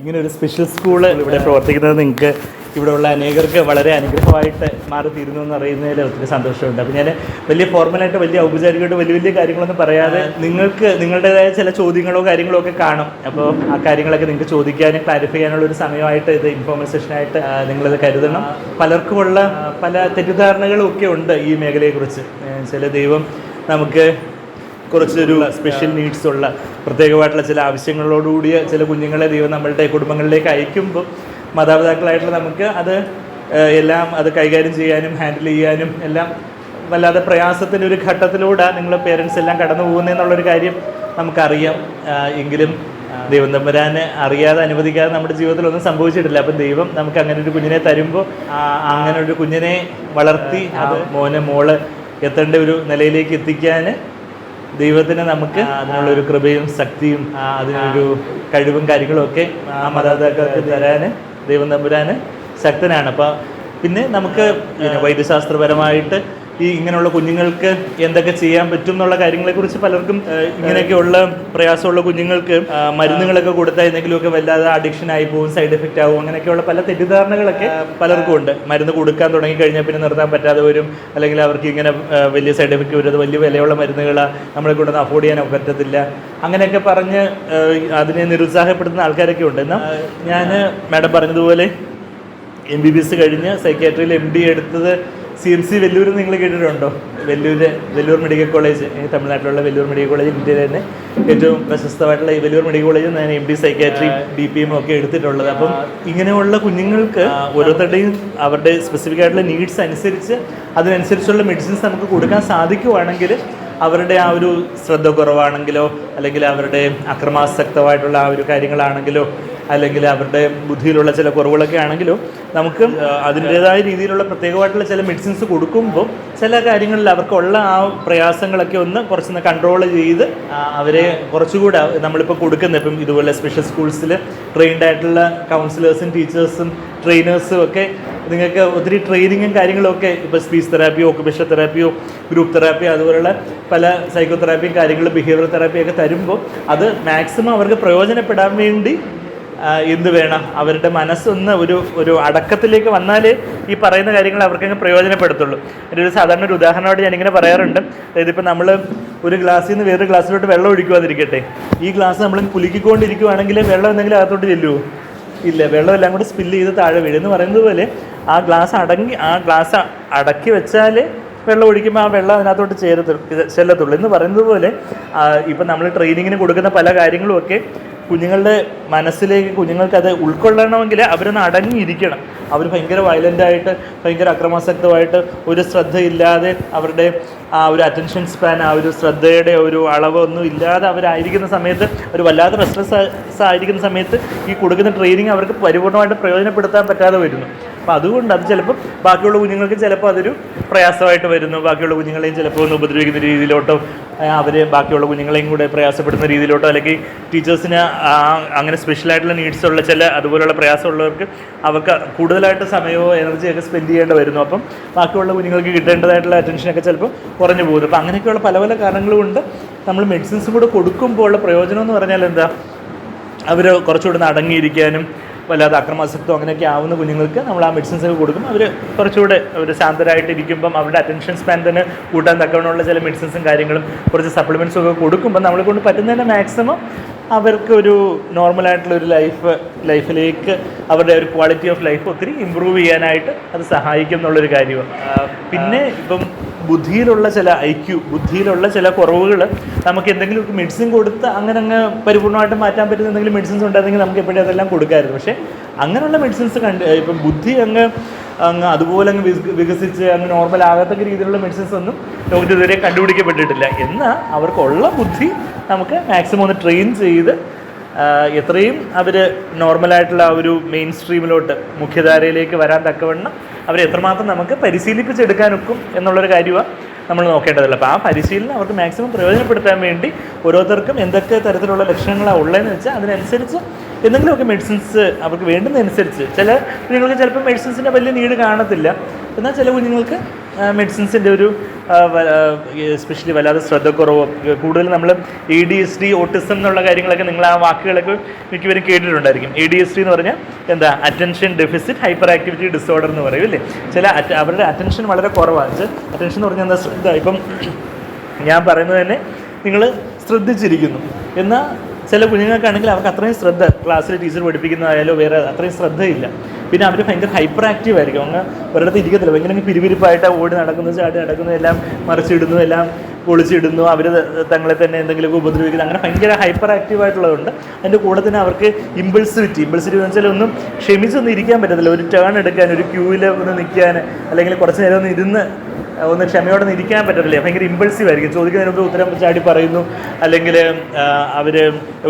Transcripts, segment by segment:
ഇങ്ങനെ ഒരു special school ഇവിടെ പ്രവർത്തിക്കുന്നത് നിങ്ങൾക്ക് ഇവിടെയുള്ള അനേകർക്ക് വളരെ അനുഗ്രഹമായിട്ട് മാറിത്തീരുന്നു എന്ന് അറിയുന്നതിൽ ഒത്തിരി സന്തോഷമുണ്ട്. അപ്പോൾ ഞാൻ വലിയ ഫോർമലായിട്ട് വലിയ ഔപചാരികമായിട്ട് വലിയ വലിയ കാര്യങ്ങളൊന്നും പറയാതെ നിങ്ങൾക്ക് നിങ്ങളുടേതായ ചില ചോദ്യങ്ങളോ കാര്യങ്ങളോ ഒക്കെ കാണും. അപ്പോൾ ആ കാര്യങ്ങളൊക്കെ നിങ്ങൾക്ക് ചോദിക്കാനും ക്ലാരിഫൈ ചെയ്യാനുള്ള ഒരു സമയമായിട്ട് ഇത് ഇൻഫോർമൽ സെഷനായിട്ട് നിങ്ങളിത് കരുതണം. പലർക്കുമുള്ള പല തെറ്റിദ്ധാരണകളും ഒക്കെ ഉണ്ട് ഈ മേഖലയെക്കുറിച്ച്. ചില ദൈവം നമുക്ക് കുറച്ചൊരു സ്പെഷ്യൽ നീഡ്സ് ഉള്ള പ്രത്യേകമായിട്ടുള്ള ചില ആവശ്യങ്ങളോടുകൂടിയ ചില കുഞ്ഞുങ്ങളെ ദൈവം നമ്മളുടെ കുടുംബങ്ങളിലേക്ക് അയക്കുമ്പോൾ മാതാപിതാക്കളായിട്ടുള്ള നമുക്ക് എല്ലാം അത് കൈകാര്യം ചെയ്യാനും ഹാൻഡിൽ ചെയ്യാനും എല്ലാം വല്ലാതെ പ്രയാസത്തിൻ്റെ ഒരു ഘട്ടത്തിലൂടെ നിങ്ങൾ പേരൻസ് എല്ലാം കടന്നു പോകുന്നതെന്നുള്ളൊരു കാര്യം നമുക്കറിയാം. എങ്കിലും ദൈവം തമ്പുരാനെ അറിയാതെ അനുവദിക്കാതെ നമ്മുടെ ജീവിതത്തിലൊന്നും സംഭവിച്ചിട്ടില്ല. അപ്പം ദൈവം നമുക്ക് അങ്ങനെ ഒരു കുഞ്ഞിനെ തരുമ്പോൾ അങ്ങനെ ഒരു കുഞ്ഞിനെ വളർത്തി അത് മോള് എത്തേണ്ട ഒരു നിലയിലേക്ക് എത്തിക്കാൻ ദൈവത്തിന് നമുക്ക് അതിനുള്ളൊരു കൃപയും ശക്തിയും അതിനൊരു കഴിവും കാര്യങ്ങളും ഒക്കെ ആ മാതാപിതാക്കൾക്ക് തരാൻ ദൈവം തമ്പുരാന് ശക്തനാണ്. അപ്പോൾ പിന്നെ നമുക്ക് വൈദ്യശാസ്ത്രപരമായിട്ട് ഇങ്ങനെയുള്ള കുഞ്ഞുങ്ങൾക്ക് എന്തൊക്കെ ചെയ്യാൻ പറ്റും എന്നുള്ള കാര്യങ്ങളെക്കുറിച്ച് പലർക്കും ഇങ്ങനെയൊക്കെയുള്ള പ്രയാസമുള്ള കുഞ്ഞുങ്ങൾക്ക് മരുന്നുകളൊക്കെ കൊടുത്താൽ എന്തെങ്കിലുമൊക്കെ വല്ലാതെ അഡിക്ഷനായി പോകും, സൈഡ് എഫക്റ്റ് ആവും, അങ്ങനെയൊക്കെയുള്ള പല തെറ്റിദ്ധാരണകളൊക്കെ പലർക്കും ഉണ്ട്. മരുന്ന് കൊടുക്കാൻ തുടങ്ങിക്കഴിഞ്ഞാൽ പിന്നെ നിർത്താൻ പറ്റാതെ വരും, അല്ലെങ്കിൽ അവർക്ക് ഇങ്ങനെ വലിയ സൈഡ് എഫക്റ്റ് വരും, അത് വലിയ വിലയുള്ള മരുന്നുകളാണ്, നമ്മളെ കൊണ്ടൊന്നും അഫോർഡ് ചെയ്യാൻ പറ്റത്തില്ല, അങ്ങനെയൊക്കെ പറഞ്ഞ് അതിനെ നിരുത്സാഹപ്പെടുത്തുന്ന ആൾക്കാരൊക്കെ ഉണ്ട്. എന്നാൽ ഞാൻ മാഡം പറഞ്ഞതുപോലെ MBBS കഴിഞ്ഞ് സൈക്യാട്രിയിൽ MD എടുത്തത് CMC വെല്ലൂർ നിങ്ങൾ കേട്ടിട്ടുണ്ടോ? വെല്ലൂർ മെഡിക്കൽ കോളേജ്, തമിഴ്നാട്ടിലുള്ള വെല്ലൂർ മെഡിക്കൽ കോളേജ്, ഇന്ത്യയിലെ തന്നെ ഏറ്റവും പ്രശസ്തമായിട്ടുള്ള ഈ വെല്ലൂർ മെഡിക്കൽ കോളേജിൽ ഞാൻ MD സൈക്യാട്രി BPM ഒക്കെ എടുത്തിട്ടുള്ളത്. അപ്പം ഇങ്ങനെയുള്ള കുഞ്ഞുങ്ങൾക്ക് ഓരോരുത്തരുടെയും അവരുടെ സ്പെസിഫിക് ആയിട്ടുള്ള നീഡ്സ് അനുസരിച്ച് അതിനനുസരിച്ചുള്ള മെഡിസിൻസ് നമുക്ക് കൊടുക്കാൻ സാധിക്കുവാണെങ്കിൽ അവരുടെ ആ ഒരു ശ്രദ്ധ കുറവാണെങ്കിലോ, അല്ലെങ്കിൽ അവരുടെ അക്രമാസക്തമായിട്ടുള്ള ആ ഒരു കാര്യങ്ങളാണെങ്കിലോ, അല്ലെങ്കിൽ അവരുടെ ബുദ്ധിയിലുള്ള ചില കുറവുകളൊക്കെ ആണെങ്കിലോ നമുക്ക് അതിൻ്റേതായ രീതിയിലുള്ള പ്രത്യേകമായിട്ടുള്ള ചില മെഡിസിൻസ് കൊടുക്കുമ്പോൾ ചില കാര്യങ്ങളിൽ അവർക്കുള്ള ആ പ്രയാസങ്ങളൊക്കെ കുറച്ചൊന്ന് കൺട്രോൾ ചെയ്ത് അവരെ കുറച്ചുകൂടെ നമ്മളിപ്പോൾ കൊടുക്കുന്ന ഇപ്പം ഇതുപോലെ സ്പെഷ്യൽ സ്കൂൾസിൽ ട്രെയിൻഡ് ആയിട്ടുള്ള കൗൺസിലേഴ്സും ടീച്ചേഴ്സും ട്രെയിനേഴ്സും ഒക്കെ നിങ്ങൾക്ക് ഒത്തിരി ട്രെയിനിങ്ങും കാര്യങ്ങളൊക്കെ ഇപ്പോൾ സ്പീച്ച് തെറാപ്പിയോ ഓക്കുപേഷണൽ തെറാപ്പിയോ ഗ്രൂപ്പ് തെറാപ്പിയോ അതുപോലുള്ള പല സൈക്കോതെറാപ്പിയും കാര്യങ്ങളും ബിഹേവിയറൽ തെറാപ്പിയൊക്കെ തരുമ്പോൾ അത് മാക്സിമം അവർക്ക് പ്രയോജനപ്പെടാൻ വേണ്ടി എന്ത് വേണം, അവരുടെ മനസ്സൊന്ന് ഒരു അടക്കത്തിലേക്ക് വന്നാലേ ഈ പറയുന്ന കാര്യങ്ങൾ അവർക്കങ്ങ് പ്രയോജനപ്പെടുത്തുള്ളൂ. എൻ്റെ ഒരു സാധാരണ ഒരു ഉദാഹരണമായിട്ട് ഞാനിങ്ങനെ പറയാറുണ്ട്. അതായത് ഇപ്പോൾ നമ്മൾ ഒരു ഗ്ലാസ്സിൽ നിന്ന് വേറൊരു ഗ്ലാസ്സിലോട്ട് വെള്ളം ഒഴിക്കുവാതിരിക്കട്ടെ, ഈ ഗ്ലാസ് നമ്മൾ കുലുക്കിക്കൊണ്ടിരിക്കുവാണെങ്കിൽ വെള്ളം എന്തെങ്കിലും അകത്തോട്ട് ചെല്ലുമോ? ഇല്ല, വെള്ളം എല്ലാം കൂടെ സ്പില്ല് ചെയ്ത് താഴെ വീഴും എന്ന് പറയുന്നത് പോലെ ആ ഗ്ലാസ് അടക്കി വെച്ചാൽ വെള്ളം ഒഴിക്കുമ്പോൾ ആ വെള്ളം അതിനകത്തോട്ട് ചെല്ലത്തുള്ളൂ എന്ന് പറയുന്നത് പോലെ ഇപ്പം നമ്മൾ ട്രെയിനിങ്ങിന് കൊടുക്കുന്ന പല കാര്യങ്ങളുമൊക്കെ കുഞ്ഞുങ്ങളുടെ മനസ്സിലേക്ക് കുഞ്ഞുങ്ങൾക്കത് ഉൾക്കൊള്ളണമെങ്കിൽ അവരൊന്ന് അടങ്ങിയിരിക്കണം. അവർ ഭയങ്കര വയലൻ്റായിട്ട് ഭയങ്കര അക്രമാസക്തമായിട്ട് ഒരു ശ്രദ്ധയില്ലാതെ അവരുടെ ആ ഒരു അറ്റൻഷൻ സ്പാൻ, ആ ഒരു ശ്രദ്ധയുടെ ഒരു അളവൊന്നും ഇല്ലാതെ അവരായിരിക്കുന്ന സമയത്ത്, ഒരു വല്ലാത്ത റെസ്ട്ലെസ് ആയിരിക്കുന്ന സമയത്ത് ഈ കൊടുക്കുന്ന ട്രെയിനിങ് അവർക്ക് പരിപൂർണമായിട്ട് പ്രയോജനപ്പെടുത്താൻ പറ്റാതെ വരുന്നു. അപ്പോൾ അതുകൊണ്ട് അത് ചിലപ്പം ബാക്കിയുള്ള കുഞ്ഞുങ്ങൾക്ക് ചിലപ്പോൾ അതൊരു പ്രയാസമായിട്ട് വരുന്നു. ബാക്കിയുള്ള കുഞ്ഞുങ്ങളെയും ചിലപ്പോൾ ഒന്ന് ഉപദ്രവിക്കുന്ന രീതിയിലോട്ടോ, അവർ ബാക്കിയുള്ള കുഞ്ഞുങ്ങളെയും കൂടെ പ്രയാസപ്പെടുന്ന രീതിയിലോട്ടോ, അല്ലെങ്കിൽ ടീച്ചേഴ്സിന് അങ്ങനെ സ്പെഷ്യലായിട്ടുള്ള നീഡ്സ് ഉള്ള ചില അതുപോലുള്ള പ്രയാസമുള്ളവർക്ക് അവർക്ക് കൂടുതലായിട്ട് സമയമോ എനർജിയൊക്കെ സ്പെൻഡ് ചെയ്യേണ്ടി വരുന്നു. അപ്പം ബാക്കിയുള്ള കുഞ്ഞുങ്ങൾക്ക് കിട്ടേണ്ടതായിട്ടുള്ള അറ്റൻഷനൊക്കെ ചിലപ്പോൾ കുറഞ്ഞു പോകുന്നു. അപ്പോൾ അങ്ങനെയൊക്കെയുള്ള പല പല കാരണങ്ങൾ കൊണ്ട് നമ്മൾ മെഡിസിൻസ് കൂടെ കൊടുക്കുമ്പോൾ ഉള്ള പ്രയോജനം എന്ന് പറഞ്ഞാൽ എന്താ, അവർ കുറച്ചുകൂടെ അടങ്ങിയിരിക്കാനും വല്ലാതെ അക്രമാസക്തം അങ്ങനെയൊക്കെ ആവുന്ന കുഞ്ഞുങ്ങൾക്ക് നമ്മൾ ആ മെഡിസിൻസ് ഒക്കെ കൊടുക്കും. അവർ കുറച്ചുകൂടെ ശാന്തരായിട്ടിരിക്കുമ്പം അവരുടെ അറ്റൻഷൻ സ്പാൻ തന്നെ കൂട്ടാൻ തക്കവണ്ണമുള്ള ചില മെഡിസിൻസും കാര്യങ്ങളും കുറച്ച് സപ്ലിമെൻറ്റ്സും ഒക്കെ കൊടുക്കുമ്പോൾ നമ്മളെ കൊണ്ട് പറ്റുന്നതിൻ്റെ മാക്സിമം അവർക്കൊരു നോർമലായിട്ടുള്ളൊരു ലൈഫിലേക്ക് അവരുടെ ഒരു ക്വാളിറ്റി ഓഫ് ലൈഫ് ഒത്തിരി ഇമ്പ്രൂവ് ചെയ്യാനായിട്ട് അത് സഹായിക്കും എന്നുള്ളൊരു കാര്യമാണ്. പിന്നെ ഇപ്പം ബുദ്ധിയിലുള്ള ചില കുറവുകൾ നമുക്ക് എന്തെങ്കിലും മെഡിസിൻ കൊടുത്ത് അങ്ങ് പരിപൂർണ്ണമായിട്ട് മാറ്റാൻ പറ്റുന്ന എന്തെങ്കിലും മെഡിസിൻസ് ഉണ്ടെങ്കിൽ നമുക്ക് എപ്പോഴും അതെല്ലാം കൊടുക്കാമായിരുന്നു. പക്ഷേ അങ്ങനെയുള്ള മെഡിസിൻസ് ഇപ്പം ബുദ്ധി അങ്ങ് അതുപോലെ വികസിച്ച് നോർമൽ ആകത്തക്ക രീതിയിലുള്ള മെഡിസിൻസ് ഒന്നും ലോകത്ത് ഇതുവരെ കണ്ടുപിടിക്കപ്പെട്ടിട്ടില്ല. എന്നാൽ അവർക്കുള്ള ബുദ്ധി നമുക്ക് മാക്സിമം ഒന്ന് ട്രെയിൻ ചെയ്ത് എത്രയും അവർ നോർമലായിട്ടുള്ള ആ ഒരു മെയിൻ സ്ട്രീമിലോട്ട് മുഖ്യധാരയിലേക്ക് വരാൻ തക്കവണ്ണം അവരെ എത്രമാത്രം നമുക്ക് പരിശീലിപ്പിച്ചെടുക്കാനൊക്കും എന്നുള്ളൊരു കാര്യമാണ് നമ്മൾ നോക്കേണ്ടതല്ല. അപ്പോൾ ആ പരിശീലനം അവർക്ക് മാക്സിമം പ്രയോജനപ്പെടുത്താൻ വേണ്ടി ഓരോരുത്തർക്കും എന്തൊക്കെ തരത്തിലുള്ള ലക്ഷണങ്ങളാണ് ഉള്ളതെന്ന് വെച്ചാൽ അതിനനുസരിച്ച് എന്തെങ്കിലുമൊക്കെ മെഡിസിൻസ് അവർക്ക് വേണ്ടുന്നതനുസരിച്ച്. ചില കുഞ്ഞുങ്ങൾക്ക് ചിലപ്പോൾ മെഡിസിൻസിൻ്റെ വലിയ നീഡ് കാണത്തില്ല, എന്നാൽ ചില കുഞ്ഞുങ്ങൾക്ക് മെഡിസിൻസിൻ്റെ ഒരു എസ്പെഷ്യലി വല്ലാതെ ശ്രദ്ധക്കുറവോ കൂടുതൽ നമ്മൾ ADHD ഓട്ടിസം എന്നുള്ള കാര്യങ്ങളൊക്കെ നിങ്ങൾ ആ വാക്കുകളൊക്കെ മിക്കവരും കേട്ടിട്ടുണ്ടായിരിക്കും. ADHD എന്ന് പറഞ്ഞാൽ എന്താ, attention deficit hyper activity disorder എന്ന് പറയും അല്ലേ. അവരുടെ അറ്റൻഷൻ വളരെ കുറവാണ്. അറ്റൻഷൻ എന്ന് പറഞ്ഞാൽ എന്താ, ശ്രദ്ധ. ഇപ്പം ഞാൻ പറയുന്നത് തന്നെ നിങ്ങൾ ശ്രദ്ധിച്ചിരിക്കുന്നു. എന്നാൽ ചില കുഞ്ഞുങ്ങൾക്കാണെങ്കിൽ അവർക്ക് അത്രയും ശ്രദ്ധ, ക്ലാസ്സിൽ ടീച്ചർ പഠിപ്പിക്കുന്നതായാലോ വേറെ അത്രയും ശ്രദ്ധയില്ല. പിന്നെ അവർ ഭയങ്കര ഹൈപ്പർ ആക്റ്റീവ് ആയിരിക്കും. അങ്ങ് ഒരിടത്ത് ഇരിക്കത്തില്ല, ഭയങ്കര പിരിവിരിപ്പായിട്ട് ഓടി നടക്കുന്നത്, ചാടി നടക്കുന്നത്, എല്ലാം മറിച്ചിടുന്നു, എല്ലാം പൊളിച്ചിടുന്നു, അവർ തങ്ങളെ തന്നെ എന്തെങ്കിലുമൊക്കെ ഉപദ്രവിക്കുന്നു, അങ്ങനെ ഭയങ്കര ഹൈപ്പർ ആക്റ്റീവ് ആയിട്ടുള്ളതുകൊണ്ട് അതിൻ്റെ കൂടെ തന്നെ അവർക്ക് ഇമ്പൾസിവിറ്റി എന്ന് വെച്ചാൽ ഒന്നും ക്ഷമിച്ചൊന്നും ഇരിക്കാൻ പറ്റത്തില്ല. ഒരു ടേൺ എടുക്കാൻ, ഒരു ക്യൂവിൽ ഒന്ന് നിൽക്കാൻ, അല്ലെങ്കിൽ കുറച്ച് നേരം ഒന്ന് ഇരുന്ന് ഒന്ന് ക്ഷമയോടെ ഇരിക്കാൻ പറ്റത്തില്ല. ഭയങ്കര ഇമ്പൾസീവ് ആയിരിക്കും. ചോദിക്കുന്നതിന് മുമ്പ് ഉത്തരം ചാടി പറയുന്നു, അല്ലെങ്കിൽ അവർ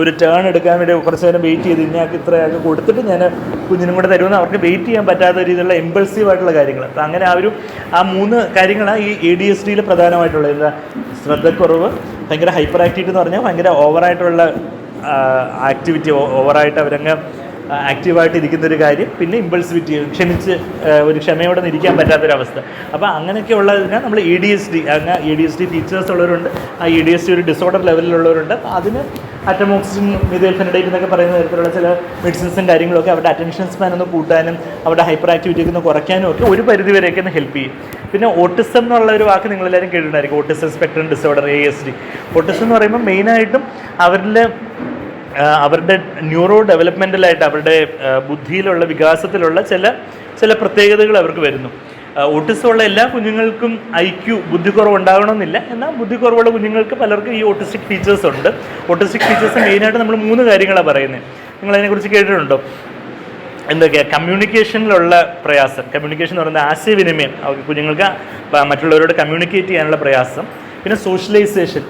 ഒരു ടേൺ എടുക്കാൻ വേണ്ടി കുറച്ച് നേരം വെയിറ്റ് ചെയ്ത് ഇന്നയാൾക്ക് ഇത്രയൊക്കെ കൊടുത്തിട്ട് ഞാൻ കുഞ്ഞിനും കൂടെ തരുമെന്ന് അവർക്ക് വെയിറ്റ് ചെയ്യാൻ പറ്റാത്ത രീതിയിലുള്ള ഇമ്പൾസീവ് ആയിട്ടുള്ള കാര്യങ്ങൾ. അപ്പം അങ്ങനെ ആ 3 കാര്യങ്ങളാണ് ഈ ADHD പ്രധാനമായിട്ടുള്ളത്. എന്താ, ശ്രദ്ധക്കുറവ്, ഭയങ്കര ഹൈപ്പർ ആക്ടിവിറ്റി എന്ന് പറഞ്ഞാൽ ഭയങ്കര ഓവറായിട്ടുള്ള ആക്ടിവിറ്റി, ഓവറായിട്ട് അവരങ്ങ് ആക്റ്റീവായിട്ട് ഇരിക്കുന്നൊരു കാര്യം, പിന്നെ ഇമ്പൾസിവിറ്റി, ഒരു ക്ഷമയോടെ ഇരിക്കാൻ പറ്റാത്തൊരവസ്ഥ. അപ്പോൾ അങ്ങനെയൊക്കെ ഉള്ളതിനാൽ നമ്മൾ ADHD ഫീച്ചേഴ്സ് ഉള്ളവരുണ്ട്, ആ ADHD ഒരു ഡിസോർഡർ ലെവലിലുള്ളവരുണ്ട്. അതിന് അറ്റമോക്സിൻ, മിഥൈൽഫെനഡേറ്റ് എന്നൊക്കെ പറയുന്ന തരത്തിലുള്ള ചില മെഡിസിൻസും കാര്യങ്ങളൊക്കെ അവരുടെ അറ്റൻഷൻ സ്പാൻ ഒന്ന് കൂട്ടാനും അവരുടെ ഹൈപ്പർ ആക്ടിവിറ്റിയൊക്കെ ഒന്ന് കുറയ്ക്കാനും ഒക്കെ ഒരു പരിധിവരെയൊക്കെ ഒന്ന് ഹെൽപ്പ് ചെയ്യും. പിന്നെ ഓട്ടിസം എന്നുള്ള ഒരു വാക്ക് നിങ്ങളെല്ലാവരും കേട്ടിട്ടുണ്ടായിരിക്കും, autism spectrum disorder, ASD. Autism എന്ന് പറയുമ്പോൾ മെയിനായിട്ടും അവരുടെ ന്യൂറോ ഡെവലപ്മെൻ്റലായിട്ട് അവരുടെ ബുദ്ധിയിലുള്ള വികാസത്തിലുള്ള ചില പ്രത്യേകതകൾ അവർക്ക് വരുന്നു. ഓട്ടിസമുള്ള എല്ലാ കുഞ്ഞുങ്ങൾക്കും IQ ബുദ്ധിക്കുറവ് ഉണ്ടാകണമെന്നില്ല. എന്നാൽ ബുദ്ധിക്കുറവുള്ള കുഞ്ഞുങ്ങൾക്ക് പലർക്കും ഈ ഓട്ടിസ്റ്റിക് ഫീച്ചേഴ്സ് ഉണ്ട്. ഓട്ടിസ്റ്റിക് ഫീച്ചേഴ്സ് മെയിനായിട്ട് നമ്മൾ 3 കാര്യങ്ങളാണ് പറയുന്നത്. നിങ്ങളതിനെക്കുറിച്ച് കേട്ടിട്ടുണ്ടോ? എന്തൊക്കെയാണ്? കമ്മ്യൂണിക്കേഷനിലുള്ള പ്രയാസം. കമ്മ്യൂണിക്കേഷൻ എന്ന് പറയുന്നത് ആശയവിനിമയം, കുഞ്ഞുങ്ങൾക്ക് മറ്റുള്ളവരോട് കമ്മ്യൂണിക്കേറ്റ് ചെയ്യാനുള്ള പ്രയാസം. പിന്നെ സോഷ്യലൈസേഷൻ,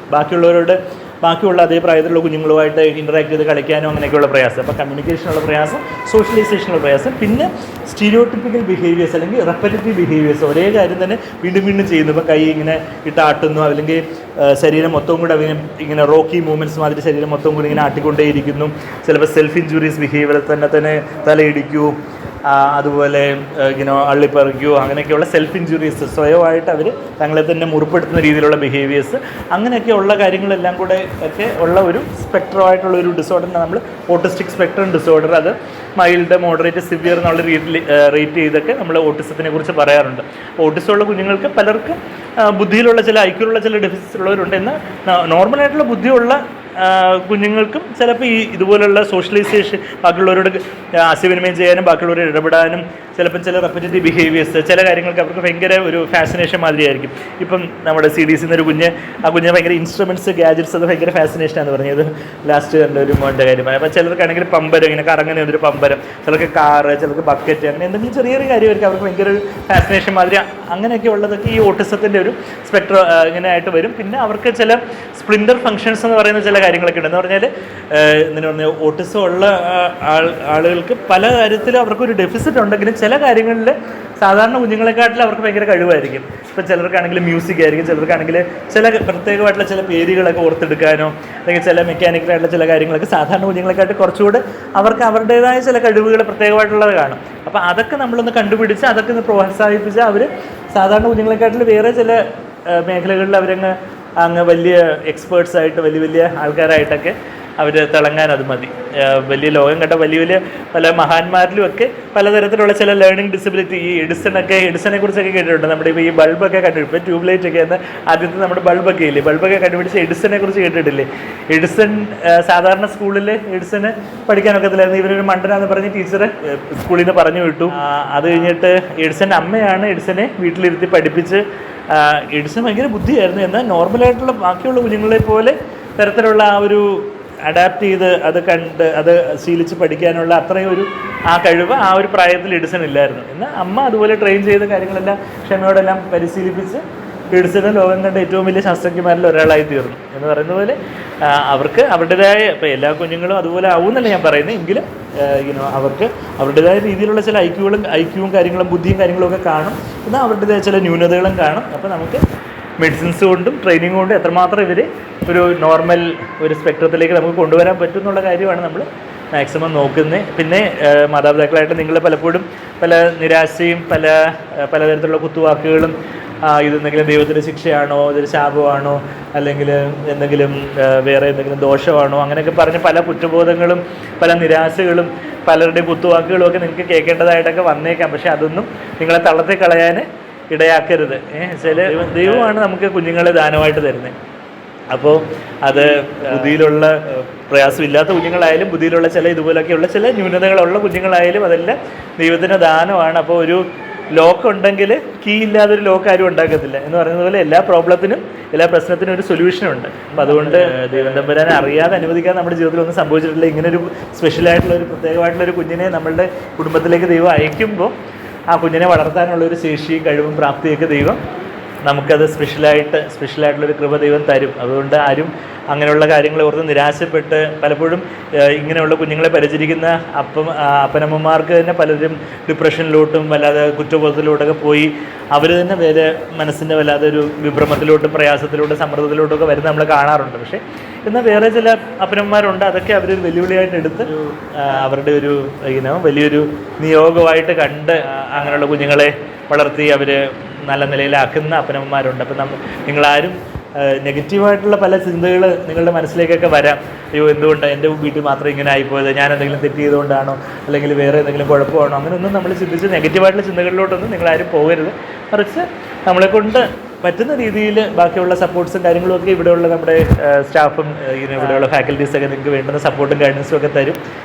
ബാക്കിയുള്ള അതേ പ്രായത്തിലുള്ള കുഞ്ഞുങ്ങളുമായിട്ട് ഇൻറ്ററാക്ട് ചെയ്ത് കളിക്കാനോ അങ്ങനെയൊക്കെയുള്ള പ്രയാസം. അപ്പോൾ കമ്മ്യൂണിക്കേഷനുള്ള പ്രയാസം, സോഷ്യലൈസേഷനുള്ള പ്രയാസം, പിന്നെ സ്റ്റീരിയോട്ടിപ്പിക്കൽ ബിഹേവിയേഴ്സ് അല്ലെങ്കിൽ റെപ്പറ്റേറ്റീവ് ബിഹേവിയേഴ്സ്, ഒരേ കാര്യം തന്നെ വീണ്ടും വീണ്ടും ചെയ്യുന്നു. ഇപ്പോൾ കൈ ഇങ്ങനെ ഇട്ടാട്ടുന്നു, അല്ലെങ്കിൽ ശരീരം മൊത്തം കൂടെ ഇങ്ങനെ റോക്കി മൂവ്മെൻറ്റ്സ് മാതിരി ശരീരം മൊത്തം കൂടി ഇങ്ങനെ ആട്ടിക്കൊണ്ടേയിരിക്കുന്നു. ചിലപ്പോൾ സെൽഫ് ഇഞ്ചുറീസ് ബിഹേവിയർ, തന്നെ തലയിടിക്കൂ, അതുപോലെ ഇങ്ങനെ അള്ളിപ്പറിക്കുകയോ അങ്ങനെയൊക്കെയുള്ള സെൽഫ് ഇഞ്ചുറീസ്, സ്വയമായിട്ട് അവർ തങ്ങളെ തന്നെ മുറിപ്പെടുത്തുന്ന രീതിയിലുള്ള ബിഹേവിയേഴ്സ്, അങ്ങനെയൊക്കെയുള്ള കാര്യങ്ങളെല്ലാം കൂടെ ഒക്കെ ഉള്ള ഒരു സ്പെക്ട്രമായിട്ടുള്ള ഒരു ഡിസോർഡറിനെ നമ്മൾ ഓട്ടിസ്റ്റിക് സ്പെക്ട്രം ഡിസോർഡർ, അത് മൈൽഡ്, മോഡറേറ്റ്, സിവിയർ എന്നുള്ള രീതിയിൽ റേറ്റ് ചെയ്തൊക്കെ നമ്മൾ ഓട്ടിസത്തിനെ കുറിച്ച് പറയാറുണ്ട്. ഓട്ടിസമുള്ള കുഞ്ഞുങ്ങൾക്ക് പലർക്കും ബുദ്ധിയിലുള്ള ചില ഐക്യമുള്ള ചില ഡെഫിസിറ്റ് ഉള്ളവരുണ്ട്. എന്നാൽ നോർമലായിട്ടുള്ള ബുദ്ധിയുള്ള കുഞ്ഞുങ്ങൾക്കും ചിലപ്പോൾ ഇതുപോലുള്ള സോഷ്യലൈസേഷൻ, ബാക്കിയുള്ളവരോട് ആശയവിനിമയം ചെയ്യാനും ബാക്കിയുള്ളവരോട് ഇടപെടാനും, ചിലപ്പോൾ ചില റെപ്പറ്റേറ്റീവ് ബിഹേവിയേഴ്സ്, ചില കാര്യങ്ങൾക്ക് അവർക്ക് ഭയങ്കര ഒരു ഫാസിനേഷൻ മാതിരിയായിരിക്കും. ഇപ്പം നമ്മുടെ CDC എന്നൊരു ആ കുഞ്ഞ് ഭയങ്കര ഇൻസ്ട്രുമെൻറ്റ്സ്, ഗാഡ്ജറ്റ്സ്, അത് ഭയങ്കര ഫാസിനേഷനാണെന്ന് പറഞ്ഞത് ലാസ്റ്റ് കണ്ട ഒരു മോൻ്റെ കാര്യമാണ്. അപ്പോൾ ചിലർക്കാണെങ്കിൽ പമ്പരം, ഇങ്ങനെ കറങ്ങുന്ന ഒരു പമ്പരം, ചിലർക്ക് കാറ്, ചിലർക്ക് ബക്കറ്റ്, അങ്ങനെ എന്തെങ്കിലും ചെറിയൊരു കാര്യമായിരിക്കും അവർക്ക് ഭയങ്കര ഒരു ഫാസിനേഷൻ മാതിരി. അങ്ങനെയൊക്കെ ഉള്ളതൊക്കെ ഈ ഓട്ടിസത്തിൻ്റെ ഒരു സ്പെക്ട്രം ഇങ്ങനെ ആയിട്ട് വരും. പിന്നെ അവർക്ക് ചില സ്പ്ലിൻഡർ ഫങ്ഷൻസ് എന്ന് പറയുന്ന ചില കാര്യങ്ങളൊക്കെ ഉണ്ട്. എന്ന് പറഞ്ഞാൽ എന്തിനു പറഞ്ഞാൽ ഓട്ടിസം ഉള്ള ആളുകൾക്ക് പല കാര്യത്തിലും അവർക്കൊരു ഡെഫിസിറ്റ് ഉണ്ടെങ്കിലും ചില കാര്യങ്ങളിൽ സാധാരണ കുഞ്ഞുങ്ങളെക്കാട്ടിലും അവർക്ക് ഭയങ്കര കഴിവായിരിക്കും. ഇപ്പോൾ ചിലർക്കാണെങ്കിൽ മ്യൂസിക് ആയിരിക്കും, ചിലർക്കാണെങ്കിൽ ചില പ്രത്യേകമായിട്ടുള്ള ചില പേരുകളൊക്കെ ഓർത്തെടുക്കാനോ അല്ലെങ്കിൽ ചില മെക്കാനിക്കലായിട്ടുള്ള ചില കാര്യങ്ങളൊക്കെ സാധാരണ കുഞ്ഞുങ്ങളെക്കാട്ട് കുറച്ചുകൂടെ അവർക്ക് അവരുടേതായ ചില കഴിവുകൾ പ്രത്യേകമായിട്ടുള്ളത് കാണും. അപ്പോൾ അതൊക്കെ നമ്മളൊന്ന് കണ്ടുപിടിച്ച് അതൊക്കെ ഒന്ന് പ്രോത്സാഹിപ്പിച്ചാൽ അവർ സാധാരണ കുഞ്ഞുങ്ങളെക്കാട്ടിൽ വേറെ ചില മേഖലകളിൽ അങ്ങ് വലിയ എക്സ്പേർട്സായിട്ട് വലിയ ആൾക്കാരായിട്ടൊക്കെ അവർ തിളങ്ങാൻ അത് മതി. വലിയ ലോകം കണ്ട വലിയ പല മഹാന്മാരിലുമൊക്കെ പലതരത്തിലുള്ള ചില ലേണിംഗ് ഡിസബിലിറ്റി, ഈ എഡിസനെ കുറിച്ചൊക്കെ കേട്ടിട്ടുണ്ട്. നമ്മുടെ ഇപ്പോൾ ഈ ബൾബൊക്കെ കണ്ടുപിടിച്ചു, ഇപ്പോൾ ട്യൂബ്ലൈറ്റ് ഒക്കെ എന്ന് ആദ്യത്തെ നമ്മുടെ ബൾബൊക്കെ ഇല്ലേ, ബൾബൊക്കെ കണ്ടുപിടിച്ച് എഡിസനെ കുറിച്ച് കേട്ടിട്ടില്ലേ? എഡിസൺ സാധാരണ സ്കൂളിൽ എഡിസന് പഠിക്കാനൊക്കത്തില്ലായിരുന്നു. ഇവരൊരു മണ്ടനാന്ന് പറഞ്ഞ് ടീച്ചർ സ്കൂളിൽ നിന്ന് പറഞ്ഞു വിട്ടു. അത് കഴിഞ്ഞിട്ട് എഡിസൻ്റെ അമ്മയാണ് എഡിസനെ വീട്ടിലിരുത്തി പഠിപ്പിച്ച്. എഡിസൺ ഭയങ്കര ബുദ്ധിയായിരുന്നു. എന്നാൽ നോർമലായിട്ടുള്ള ബാക്കിയുള്ള കുഞ്ഞുങ്ങളെ പോലെ തരത്തിലുള്ള ആ ഒരു അഡാപ്റ്റ് ചെയ്ത് അത് കണ്ട് അത് ശീലിച്ച് പഠിക്കാനുള്ള അത്രയും ആ കഴിവ് ആ ഒരു പ്രായത്തിൽ എഡിസൺ ഇല്ലായിരുന്നു. എന്നാൽ അമ്മ അതുപോലെ ട്രെയിൻ ചെയ്ത കാര്യങ്ങളെല്ലാം ക്ഷമയോടെല്ലാം പരിശീലിപ്പിച്ച് എഡിസൺ ലോകം കണ്ട ഏറ്റവും വലിയ ശാസ്ത്രജ്ഞന്മാരിൽ ഒരാളായി തീർന്നു എന്ന് പറയുന്ന പോലെ അവർക്ക് അവരുടേതായ, ഇപ്പോൾ എല്ലാ കുഞ്ഞുങ്ങളും അതുപോലെ ആവുമെന്നല്ല ഞാൻ പറയുന്നത്, എങ്കിലും അവർക്ക് അവരുടേതായ രീതിയിലുള്ള ചില ഐക്യവും കാര്യങ്ങളും ബുദ്ധിയും കാര്യങ്ങളും ഒക്കെ കാണും. എന്നാൽ അവരുടേതായ ചില ന്യൂനതകളും കാണും. അപ്പോൾ നമുക്ക് മെഡിസിൻസ് കൊണ്ടും ട്രെയിനിങ് കൊണ്ടും എത്രമാത്രം ഇവർ ഒരു നോർമൽ ഒരു സ്പെക്ട്രത്തിലേക്ക് നമുക്ക് കൊണ്ടുവരാൻ പറ്റും എന്നുള്ള കാര്യമാണ് നമ്മൾ മാക്സിമം നോക്കുന്നത്. പിന്നെ മാതാപിതാക്കളായിട്ട് നിങ്ങൾ പലപ്പോഴും പല നിരാശയും പലതരത്തിലുള്ള കുത്തുവാക്കുകളും ഇതെന്തെങ്കിലും ദൈവത്തിൻ്റെ ശിക്ഷയാണോ, ഇതൊരു ശാപമാണോ, അല്ലെങ്കിൽ എന്തെങ്കിലും വേറെ എന്തെങ്കിലും ദോഷമാണോ, അങ്ങനെയൊക്കെ പറഞ്ഞ് പല കുറ്റബോധങ്ങളും പല നിരാശകളും പലരുടെയും കുത്തുവാക്കുകളും ഒക്കെ നിങ്ങൾക്ക് കേൾക്കേണ്ടതായിട്ടൊക്കെ വന്നേക്കാം. പക്ഷെ അതൊന്നും നിങ്ങളെ തള്ളത്തിൽ കളയാൻ ഇടയാക്കരുത്. ചില ദൈവമാണ് നമുക്ക് കുഞ്ഞുങ്ങളെ ദാനമായിട്ട് തരുന്നത്. അപ്പോൾ അത് ബുദ്ധിയിലുള്ള പ്രയാസമില്ലാത്ത കുഞ്ഞുങ്ങളായാലും ബുദ്ധിയിലുള്ള ചില ഇതുപോലൊക്കെയുള്ള ചില ന്യൂനതകളുള്ള കുഞ്ഞുങ്ങളായാലും അതെല്ലാം ദൈവത്തിൻ്റെ ദാനമാണ്. അപ്പോൾ ഒരു ലോക്ക് ഉണ്ടെങ്കിൽ കീ ഇല്ലാതൊരു ലോക്ക് ആരും ഉണ്ടാക്കത്തില്ല എന്ന് പറയുന്നത് പോലെ എല്ലാ പ്രോബ്ലത്തിനും എല്ലാ പ്രശ്നത്തിനും ഒരു സൊല്യൂഷനുണ്ട്. അപ്പോൾ അതുകൊണ്ട് ദൈവം തമ്പുരാനെ അറിയാതെ അനുവദിക്കാതെ നമ്മുടെ ജീവിതത്തിൽ ഒന്നും സംഭവിച്ചിട്ടില്ല. ഇങ്ങനൊരു സ്പെഷ്യലായിട്ടുള്ളൊരു പ്രത്യേകമായിട്ടുള്ളൊരു കുഞ്ഞിനെ നമ്മളുടെ കുടുംബത്തിലേക്ക് ദൈവം അയക്കുമ്പോൾ ആ കുഞ്ഞിനെ വളർത്താനുള്ളൊരു ശേഷിയും കഴിവും പ്രാപ്തിയൊക്കെ ദൈവം നമുക്കത് സ്പെഷ്യലായിട്ടുള്ളൊരു കൃപ ദൈവം തരും. അതുകൊണ്ട് ആരും അങ്ങനെയുള്ള കാര്യങ്ങളെ ഓർത്ത് നിരാശപ്പെട്ട് പലപ്പോഴും ഇങ്ങനെയുള്ള കുഞ്ഞുങ്ങളെ പരിചരിക്കുന്ന അപ്പനമ്മമാർക്ക് തന്നെ പലരും ഡിപ്രഷനിലോട്ടും വല്ലാതെ കുറ്റബോധത്തിലോട്ടൊക്കെ പോയി അവർ തന്നെ വേറെ മനസ്സിൻ്റെ വല്ലാതെ ഒരു വിഭ്രമത്തിലോട്ടും പ്രയാസത്തിലോട്ടും സമ്മർദ്ദത്തിലോട്ടൊക്കെ വരുന്നത് നമ്മൾ കാണാറുണ്ട്. പക്ഷേ എന്നാൽ വേറെ ചില അപ്പനമ്മമാരുണ്ട്, അതൊക്കെ അവരൊരു വെല്ലുവിളിയായിട്ട് എടുത്ത് അവരുടെ ഒരു വലിയൊരു നിയോഗമായിട്ട് കണ്ട് അങ്ങനെയുള്ള കുഞ്ഞുങ്ങളെ വളർത്തി അവർ നല്ല നിലയിലാക്കുന്ന അപ്പനമ്മമാരുണ്ട്. അപ്പം നിങ്ങളാരും നെഗറ്റീവായിട്ടുള്ള പല ചിന്തകൾ നിങ്ങളുടെ മനസ്സിലേക്കൊക്കെ വരാം. അയ്യോ എന്തുകൊണ്ട് എൻ്റെ വീട്ടിൽ മാത്രം ഇങ്ങനെ ആയിപ്പോയത്, ഞാൻ എന്തെങ്കിലും തെറ്റ് ചെയ്തുകൊണ്ടാണോ, അല്ലെങ്കിൽ വേറെ എന്തെങ്കിലും കുഴപ്പമാണോ, അങ്ങനെയൊന്നും നമ്മൾ ചിന്തിച്ച് നെഗറ്റീവായിട്ടുള്ള ചിന്തകളിലോട്ടൊന്നും നിങ്ങളാരും പോകരുത്. മറിച്ച് നമ്മളെക്കൊണ്ട് പറ്റുന്ന രീതിയിൽ ബാക്കിയുള്ള സപ്പോർട്ട്സും കാര്യങ്ങളും ഒക്കെ ഇവിടെയുള്ള നമ്മുടെ സ്റ്റാഫും ഇവിടെയുള്ള ഫാക്കൽറ്റീസൊക്കെ നിങ്ങൾക്ക് വേണ്ടുന്ന സപ്പോർട്ടും ഗൈഡൻസും ഒക്കെ തരും.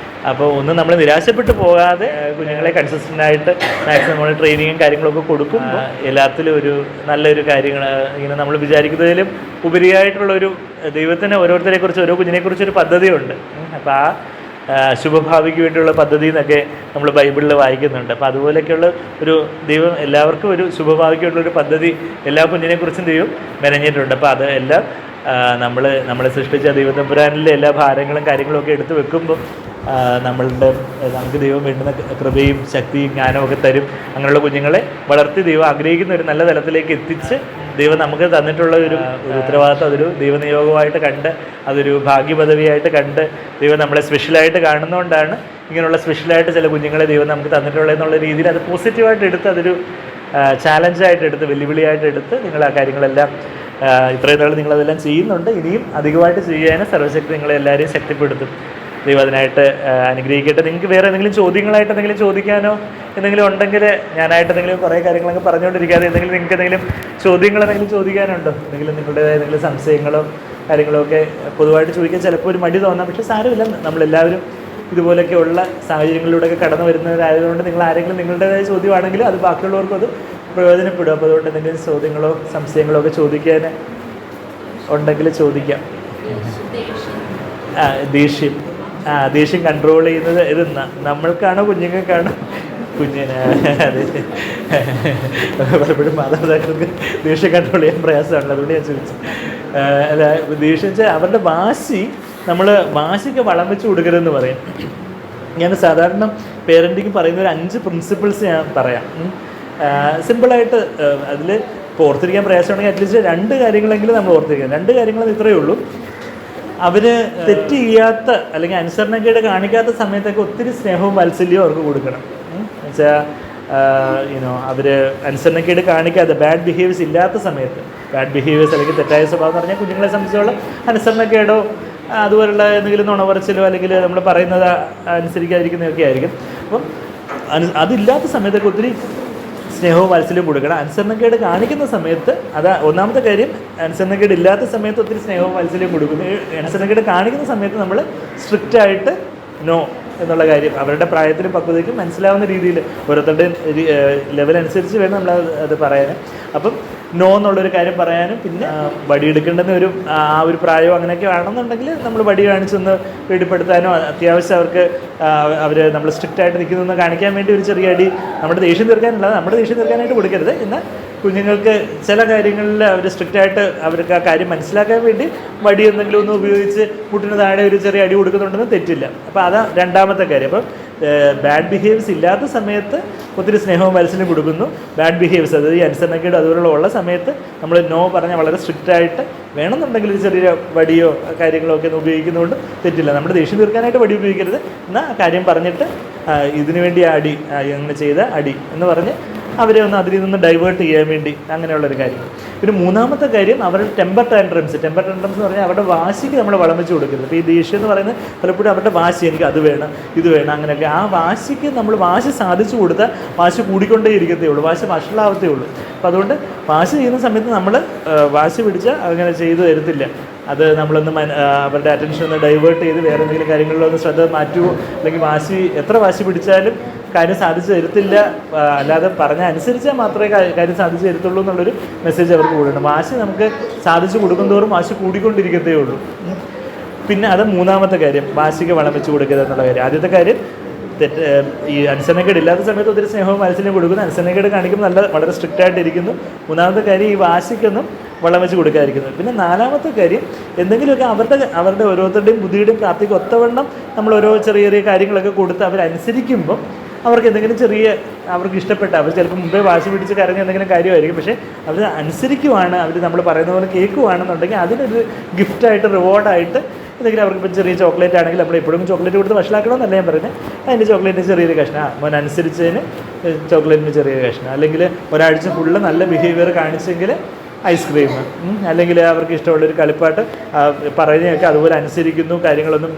അപ്പോൾ ഒന്നും നമ്മൾ നിരാശപ്പെട്ട് പോകാതെ കുഞ്ഞുങ്ങളെ കൺസിസ്റ്റൻ്റായിട്ട് മാക്സിമം നമ്മൾ ട്രെയിനിങ്ങും കാര്യങ്ങളൊക്കെ കൊടുക്കുമ്പോൾ എല്ലാത്തിലും ഒരു നല്ലൊരു കാര്യങ്ങൾ ഇങ്ങനെ നമ്മൾ വിചാരിക്കുന്നതിലും ഉപരിയായിട്ടുള്ളൊരു ദൈവത്തിന് ഓരോരുത്തരെക്കുറിച്ച് ഓരോ കുഞ്ഞിനെക്കുറിച്ചൊരു പദ്ധതിയുണ്ട്. അപ്പോൾ ആ ശുഭഭാവിക്ക് വേണ്ടിയുള്ള പദ്ധതി എന്നൊക്കെ നമ്മൾ ബൈബിളിൽ വായിക്കുന്നുണ്ട്. അപ്പോൾ അതുപോലെയൊക്കെയുള്ള ഒരു ദൈവം എല്ലാവർക്കും ഒരു ശുഭഭാവിക്ക് വേണ്ടിയുള്ളൊരു പദ്ധതി എല്ലാ കുഞ്ഞിനെക്കുറിച്ചും ദൈവം മെനഞ്ഞിട്ടുണ്ട്. അപ്പോൾ അത് എല്ലാം നമ്മളെ സൃഷ്ടിച്ച ദൈവതമ്പുരാനിലെ എല്ലാ ഭാരങ്ങളും കാര്യങ്ങളും ഒക്കെ എടുത്തു വെക്കുമ്പോൾ നമുക്ക് ദൈവം വേണ്ടുന്ന കൃപയും ശക്തിയും ജ്ഞാനവും ഒക്കെ തരും. അങ്ങനെയുള്ള കുഞ്ഞുങ്ങളെ വളർത്തി ദൈവം ആഗ്രഹിക്കുന്ന ഒരു നല്ല തലത്തിലേക്ക് എത്തിച്ച് ദൈവം നമുക്ക് തന്നിട്ടുള്ള ഒരു ഉത്തരവാദിത്വം അതൊരു ദൈവനിയോഗമായിട്ട് കണ്ട് അതൊരു ഭാഗ്യപദവിയായിട്ട് കണ്ട് ദൈവം നമ്മളെ സ്പെഷ്യലായിട്ട് കാണുന്നതുകൊണ്ടാണ് ഇങ്ങനെയുള്ള സ്പെഷ്യലായിട്ട് ചില കുഞ്ഞുങ്ങളെ ദൈവം നമുക്ക് തന്നിട്ടുള്ളതെന്നുള്ള രീതിയിൽ അത് പോസിറ്റീവായിട്ട് എടുത്ത് അതൊരു ചാലഞ്ചായിട്ട് എടുത്ത് വെല്ലുവിളിയായിട്ട് എടുത്ത് നിങ്ങൾ ആ കാര്യങ്ങളെല്ലാം ഇത്രയും നാൾ നിങ്ങളതെല്ലാം ചെയ്യുന്നുണ്ട്. ഇനിയും അധികമായിട്ട് ചെയ്യാൻ സർവ്വശക്തി നിങ്ങളെല്ലാവരെയും ശക്തിപ്പെടുത്തും. ദൈവം അതിനായിട്ട് അനുഗ്രഹിക്കട്ടെ. നിങ്ങൾക്ക് വേറെ എന്തെങ്കിലും ചോദ്യങ്ങളായിട്ട് എന്തെങ്കിലും ചോദിക്കാനോ എന്തെങ്കിലും ഉണ്ടെങ്കിൽ ഞാനായിട്ട് എന്തെങ്കിലും കുറേ കാര്യങ്ങളൊക്കെ പറഞ്ഞുകൊണ്ടിരിക്കാതെ എന്തെങ്കിലും നിങ്ങൾക്ക് എന്തെങ്കിലും ചോദ്യങ്ങൾ എന്തെങ്കിലും ചോദിക്കാനുണ്ടോ, എന്തെങ്കിലും നിങ്ങളുടേതായ എന്തെങ്കിലും സംശയങ്ങളോ കാര്യങ്ങളോ ഒക്കെ പൊതുവായിട്ട് ചോദിക്കാൻ ചിലപ്പോൾ ഒരു മടി തോന്നാം. പക്ഷേ സാരമില്ല, നമ്മളെല്ലാവരും ഇതുപോലെയൊക്കെയുള്ള സാഹചര്യങ്ങളിലൂടെയൊക്കെ കടന്നു വരുന്നവരായതുകൊണ്ട് നിങ്ങൾ ആരെങ്കിലും നിങ്ങളുടേതായ ചോദ്യമാണെങ്കിലും അത് ബാക്കിയുള്ളവർക്കും അത് പ്രയോജനപ്പെടും. അപ്പോൾ അതുകൊണ്ട് എന്തെങ്കിലും ചോദ്യങ്ങളോ സംശയങ്ങളോ ഒക്കെ ചോദിക്കാൻ ഉണ്ടെങ്കിൽ ചോദിക്കാം. ദേഷ്യം കൺട്രോൾ ചെയ്യുന്നത് ഇത് നമ്മൾക്കാണോ കുഞ്ഞുങ്ങൾക്കാണോ? കുഞ്ഞിന് അതെ പലപ്പോഴും മാതാപിതാക്കൾക്ക് ദേഷ്യം കൺട്രോൾ ചെയ്യാൻ പ്രയാസമാണല്ലോ, അതുകൊണ്ട് ഞാൻ ചോദിച്ചു. അല്ല, ദേഷ്യം വെച്ചാൽ അവരുടെ വാശിക്ക് വളം വെച്ച് കൊടുക്കരുതെന്ന് പറയും. ഞാൻ സാധാരണ പേരൻറ്റിങ് പറയുന്ന ഒരു 5 പ്രിൻസിപ്പിൾസ് ഞാൻ പറയാം. സിമ്പിളായിട്ട് അതിൽ ഇപ്പോൾ ഓർത്തിരിക്കാൻ പ്രയാസമുണ്ടെങ്കിൽ അറ്റ്ലീസ്റ്റ് 2 കാര്യങ്ങളെങ്കിലും നമ്മൾ ഓർത്തിരിക്കണം. 2 കാര്യങ്ങൾ ഇത്രയേ ഉള്ളൂ. അവർ തെറ്റ് ചെയ്യാത്ത അല്ലെങ്കിൽ അനുസരണക്കേട് കാണിക്കാത്ത സമയത്തൊക്കെ ഒത്തിരി സ്നേഹവും വാത്സല്യവും അവർക്ക് കൊടുക്കണം. എന്നുവെച്ചാൽ അവർ അനുസരണക്കേട് കാണിക്കാതെ ബാഡ് ബിഹേവിയേഴ്സ് ഇല്ലാത്ത സമയത്ത്, ബാഡ് ബിഹേവിയേഴ്സ് അല്ലെങ്കിൽ തെറ്റായ സ്വഭാവം എന്ന് പറഞ്ഞാൽ കുഞ്ഞുങ്ങളെ സംബന്ധിച്ചോളം അനുസരണക്കേടോ അതുപോലുള്ള എന്തെങ്കിലും നുണപറച്ചിലോ അല്ലെങ്കിൽ നമ്മൾ പറയുന്നത് അനുസരിക്കാതിരിക്കുന്നതൊക്കെ ആയിരിക്കും. അപ്പം അതില്ലാത്ത സമയത്തൊക്കെ ഒത്തിരി സ്നേഹവും വാത്സല്യവും കൊടുക്കണം. അനുസരണക്കേട് കാണിക്കുന്ന സമയത്ത് ഒന്നാമത്തെ കാര്യം, അനുസരണക്കേട് ഇല്ലാത്ത സമയത്ത് ഒത്തിരി സ്നേഹവും വാത്സല്യവും കൊടുക്കുന്നു. അനുസരണക്കേട് കാണിക്കുന്ന സമയത്ത് നമ്മൾ സ്ട്രിക്റ്റായിട്ട് നോ എന്നുള്ള കാര്യം അവരുടെ പ്രായത്തിലും പക്വതയ്ക്കും മനസ്സിലാവുന്ന രീതിയിൽ ഓരോരുത്തരുടെയും ലെവൽ അനുസരിച്ച് വേണം നമ്മൾ അത് പറയാൻ. അപ്പം നോ എന്നുള്ളൊരു കാര്യം പറയാനും പിന്നെ വടിയെടുക്കേണ്ടുന്ന ഒരു പ്രായം അങ്ങനെയൊക്കെ ആണെന്നുണ്ടെങ്കിൽ നമ്മൾ വടി കാണിച്ചൊന്ന് പേടിപ്പെടുത്താനോ അത്യാവശ്യം അവർക്ക് നമ്മൾ സ്ട്രിക്റ്റായിട്ട് നിൽക്കുന്നതെന്ന് കാണിക്കാൻ വേണ്ടി ഒരു ചെറിയ അടി നമ്മുടെ ദേഷ്യം തീർക്കാനുള്ളത് നമ്മുടെ ദേഷ്യം തീർക്കാനായിട്ട് കൊടുക്കരുത്. എന്നാൽ കുഞ്ഞുങ്ങൾക്ക് ചില കാര്യങ്ങളിൽ അവർ സ്ട്രിക്റ്റായിട്ട് അവർക്ക് ആ കാര്യം മനസ്സിലാക്കാൻ വേണ്ടി വടി എന്തെങ്കിലും ഒന്ന് ഉപയോഗിച്ച് മുട്ടിന് താഴെ ഒരു ചെറിയ അടി കൊടുക്കുന്നുണ്ടെന്ന് തെറ്റില്ല. അപ്പോൾ അതാ രണ്ടാമത്തെ കാര്യം. അപ്പം ബാഡ് ബിഹേവിയേഴ്സ് ഇല്ലാത്ത സമയത്ത് ഒത്തിരി സ്നേഹവും വാത്സല്യം കൊടുക്കുന്നു. ബാഡ് ബിഹേവിയേഴ്സ് അതായത് ഈ അനുസരണക്കേട് അതുപോലുള്ള ഉള്ള സമയത്ത് നമ്മൾ നോ പറഞ്ഞാൽ വളരെ സ്ട്രിക്റ്റായിട്ട് വേണമെന്നുണ്ടെങ്കിൽ ഒരു ചെറിയ വടിയോ കാര്യങ്ങളോ ഒക്കെ ഒന്ന് ഉപയോഗിക്കുന്നതുകൊണ്ട് തെറ്റില്ല. നമ്മുടെ ദേഷ്യം തീർക്കാനായിട്ട് വടി ഉപയോഗിക്കരുത്. എന്നാൽ ആ കാര്യം പറഞ്ഞിട്ട് ഇതിനു വേണ്ടി അടി അങ്ങനെ ചെയ്ത അടി എന്ന് പറഞ്ഞ് അവരെ ഒന്ന് അതിൽ നിന്ന് ഡൈവേർട്ട് ചെയ്യാൻ വേണ്ടി അങ്ങനെയുള്ളൊരു കാര്യം. പിന്നെ മൂന്നാമത്തെ കാര്യം അവരുടെ ടെമ്പർ ടാൻഡ്രംസ് എന്ന് പറഞ്ഞാൽ അവരുടെ വാശിക്ക് നമ്മൾ വളം വെച്ച് കൊടുക്കരുത്. ഇപ്പോൾ ഈ ദേഷ്യം എന്ന് പറയുന്നത് പലപ്പോഴും അവരുടെ വാശി, എനിക്ക് അത് വേണം ഇത് വേണം അങ്ങനെയൊക്കെ, ആ വാശിക്ക് നമ്മൾ വാശി സാധിച്ചു കൊടുത്താൽ വാശി കൂടിക്കൊണ്ടേ ഇരിക്കത്തേ ഉള്ളൂ, വാശി വഷളാവത്തേ ഉള്ളൂ. അപ്പോൾ അതുകൊണ്ട് വാശി ചെയ്യുന്ന സമയത്ത് നമ്മൾ വാശി പിടിച്ചാൽ അങ്ങനെ ചെയ്തു തരത്തില്ല. അത് നമ്മളൊന്ന് അവരുടെ അറ്റൻഷൻ ഒന്ന് ഡൈവേർട്ട് ചെയ്ത് വേറെ എന്തെങ്കിലും കാര്യങ്ങളിലൊന്ന് ശ്രദ്ധ മാറ്റുമോ, അല്ലെങ്കിൽ എത്ര വാശി പിടിച്ചാലും കാര്യം സാധിച്ചു തരത്തില്ല, അല്ലാതെ പറഞ്ഞ അനുസരിച്ചാൽ മാത്രമേ കാര്യം സാധിച്ചു തരത്തുള്ളൂ എന്നുള്ളൊരു മെസ്സേജ് അവർക്ക് കൊടുക്കണം. വാശി നമുക്ക് സാധിച്ചു കൊടുക്കുന്തോറും വാശി കൂടിക്കൊണ്ടിരിക്കത്തേ ഉള്ളൂ. പിന്നെ അത് മൂന്നാമത്തെ കാര്യം, വാശിക്ക് വളം വെച്ച് കൊടുക്കുക എന്നുള്ള കാര്യം. ആദ്യത്തെ കാര്യം ഈ അനുസരണക്കേട് ഇല്ലാത്ത സമയത്ത് ഒത്തിരി സ്നേഹവും വാത്സല്യം കൊടുക്കുന്നു, അനുസരണക്കേട് കാണിക്കുമ്പോൾ വളരെ സ്ട്രിക്റ്റ് ആയിട്ടിരിക്കുന്നു. മൂന്നാമത്തെ കാര്യം ഈ വാശിക്കൊന്നും വളം വെച്ച് കൊടുക്കാതിരിക്കുന്നത്. പിന്നെ നാലാമത്തെ കാര്യം, എന്തെങ്കിലുമൊക്കെ അവരുടെ ഓരോരുത്തരുടെയും ബുദ്ധിയുടെയും പ്രാപ്തിക്ക് ഒത്തവണ്ണം നമ്മൾ ഓരോ ചെറിയ ചെറിയ കാര്യങ്ങളൊക്കെ കൊടുത്ത് അവരനുസരിക്കുമ്പം അവർക്ക് എന്തെങ്കിലും അവർക്ക് ഇഷ്ടപ്പെട്ട, അവർ ചിലപ്പോൾ മുമ്പേ വാശി പിടിച്ച് കരഞ്ഞ എന്തെങ്കിലും കാര്യമായിരിക്കും, പക്ഷേ അവർ അനുസരിക്കുവാണ്, അവർ നമ്മൾ പറയുന്ന പോലെ കേൾക്കുവാണെന്നുണ്ടെങ്കിൽ അതിനൊരു ഗിഫ്റ്റായിട്ട് റിവാർഡായിട്ട് എന്തെങ്കിലും അവർക്കിപ്പോൾ ചെറിയ ചോക്ലേറ്റ് ആണെങ്കിൽ നമ്മൾ എപ്പോഴും ചോക്ലേറ്റ് കൊടുത്ത് വഷളാക്കണമെന്നല്ല ഞാൻ പറയുന്നത്, അതിൻ്റെ ചോക്ലേറ്റിന് ചെറിയൊരു കഷ്ണം, മോൻ അനുസരിച്ചതിന് ചോക്ലേറ്റിന് ചെറിയൊരു കഷ്ണം, അല്ലെങ്കിൽ ഒരാഴ്ച ഫുള്ള് നല്ല ബിഹേവിയർ കാണിച്ചെങ്കിൽ ഐസ്ക്രീം, അല്ലെങ്കിൽ അവർക്ക് ഇഷ്ടമുള്ളൊരു കളിപ്പാട്ട് പറയുന്നതൊക്കെ അതുപോലെ അനുസരിക്കുന്നു, കാര്യങ്ങളൊന്നും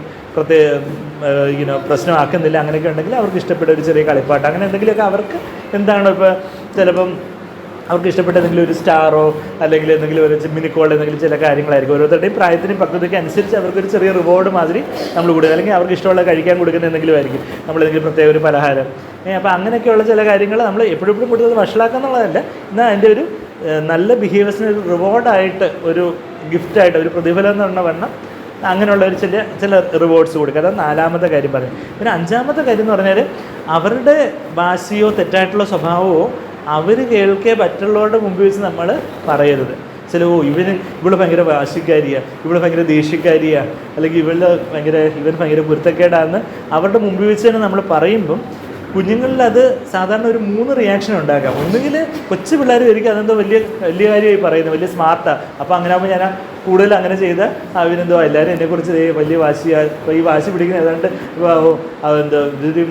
പ്രശ്നമാക്കുന്നില്ല, അങ്ങനെയൊക്കെ ഉണ്ടെങ്കിൽ അവർക്ക് ഇഷ്ടപ്പെട്ട ഒരു ചെറിയ കളിപ്പാട്ട്, അങ്ങനെ എന്തെങ്കിലുമൊക്കെ അവർക്ക് എന്താണ് ഇപ്പോൾ ചിലപ്പം അവർക്ക് ഇഷ്ടപ്പെട്ട എന്തെങ്കിലും ഒരു സ്റ്റാറോ അല്ലെങ്കിൽ എന്തെങ്കിലും ഒരു മിനിക്കോൾ എന്തെങ്കിലും ചില കാര്യങ്ങളായിരിക്കും. ഓരോരുത്തരുടെയും പ്രായത്തിനും പക്വതയ്ക്ക് അനുസരിച്ച് അവർക്കൊരു ചെറിയ റിവാർഡ് മാതിരി നമ്മൾ കൊടുക്കുക, അല്ലെങ്കിൽ അവർക്ക് ഇഷ്ടമുള്ള കഴിക്കാൻ കൊടുക്കുന്ന എന്തെങ്കിലും ആയിരിക്കും, നമ്മളെന്തെങ്കിലും പ്രത്യേക ഒരു പലഹാരം. അപ്പോൾ അങ്ങനെയൊക്കെയുള്ള ചില കാര്യങ്ങൾ നമ്മൾ എപ്പോഴും കൊടുത്തത് വഷളാക്കുക എന്നുള്ളതല്ല, എന്നാൽ അതിൻ്റെ ഒരു നല്ല ബിഹേവിയേഴ്സിന് ഒരു റിവാർഡായിട്ട്, ഒരു ഗിഫ്റ്റായിട്ട്, ഒരു പ്രതിഫലം എന്ന് പറഞ്ഞ വണ്ണം അങ്ങനെയുള്ള ഒരു ചില റിവാർഡ്സ് കൊടുക്കുക. അതാണ് നാലാമത്തെ കാര്യം പറയുന്നത്. പിന്നെ അഞ്ചാമത്തെ കാര്യം എന്ന് പറഞ്ഞാൽ അവരുടെ വാശിയോ തെറ്റായിട്ടുള്ള സ്വഭാവമോ അവർ കേൾക്കേ മറ്റുള്ളവരുടെ മുമ്പിൽ വെച്ച് നമ്മൾ പറയരുത്. ഇവള് ഭയങ്കര വാശിക്കാരിയാണ്, ഇവള് ഭയങ്കര ദേഷ്യക്കാരിയാണ്, അല്ലെങ്കിൽ ഇവൻ ഭയങ്കര പൊരുത്തക്കേടാന്ന് അവരുടെ മുമ്പിൽ വെച്ച് തന്നെ നമ്മൾ പറയുമ്പം കുഞ്ഞുങ്ങളിൽ അത് സാധാരണ ഒരു 3 റിയാക്ഷൻ ഉണ്ടാക്കാം. ഒന്നുകിൽ കൊച്ചു പിള്ളേർ ആയിരിക്കും അതെന്തോ വലിയ കാര്യമായി പറയുന്നത്, വലിയ സ്മാർട്ടാണ്, അപ്പോൾ അങ്ങനെ ആകുമ്പോൾ ഞാൻ കൂടുതൽ അങ്ങനെ ചെയ്താൽ അവനെന്തോ എല്ലാവരും എന്നെക്കുറിച്ച് വലിയ വാശിയാണ്, ഇപ്പോൾ ഈ വാശി പിടിക്കുന്ന ഏതാണ്ട് അതെന്തോ ഇതൊരു